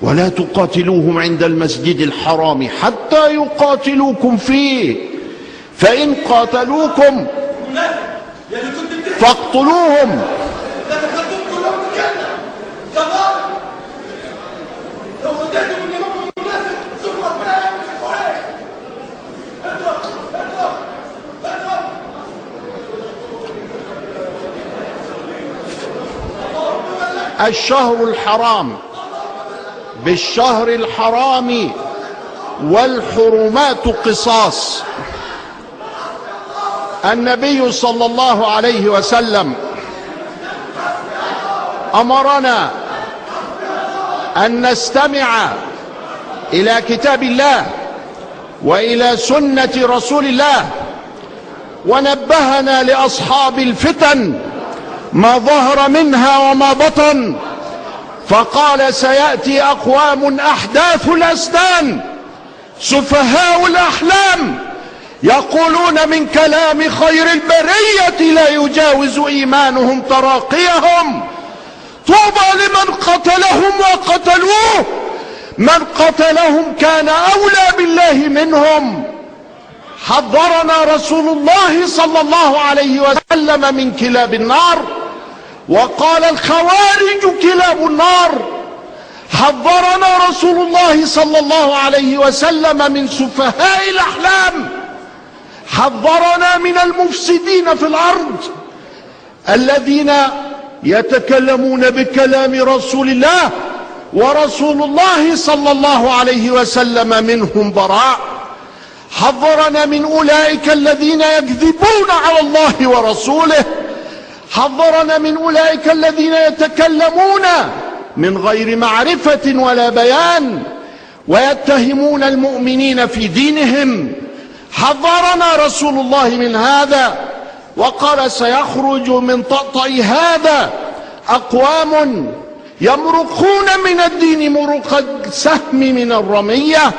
ولا تقاتلوهم عند المسجد الحرام حتى يقاتلوكم فيه، فإن قاتلوكم فاقتلوهم. الشهر الحرام بالشهر الحرام والحرمات قصاص. النبي صلى الله عليه وسلم أمرنا أن نستمع إلى كتاب الله وإلى سنة رسول الله، ونبهنا لأصحاب الفتن ما ظهر منها وما بطن، فقال: سيأتي أقوام أحداث الأسنان سفهاء الأحلام يقولون من كلام خير البرية لا يجاوز إيمانهم تراقيهم، طوبى لمن قتلهم وقتلوه، من قتلهم كان أولى بالله منهم. حذرنا رسول الله صلى الله عليه وسلم من كلاب النار، وقال: الخوارج كلاب النار. حذرنا رسول الله صلى الله عليه وسلم من سفهاء الأحلام، حذرنا من المفسدين في الأرض الذين يتكلمون بكلام رسول الله، ورسول الله صلى الله عليه وسلم منهم براء. حذرنا من أولئك الذين يكذبون على الله ورسوله، حذرنا من أولئك الذين يتكلمون من غير معرفة ولا بيان ويتهمون المؤمنين في دينهم. حذرنا رسول الله من هذا وقال: سيخرج من طأطأ هذا أقوام يمرقون من الدين مرق السهم من الرمية،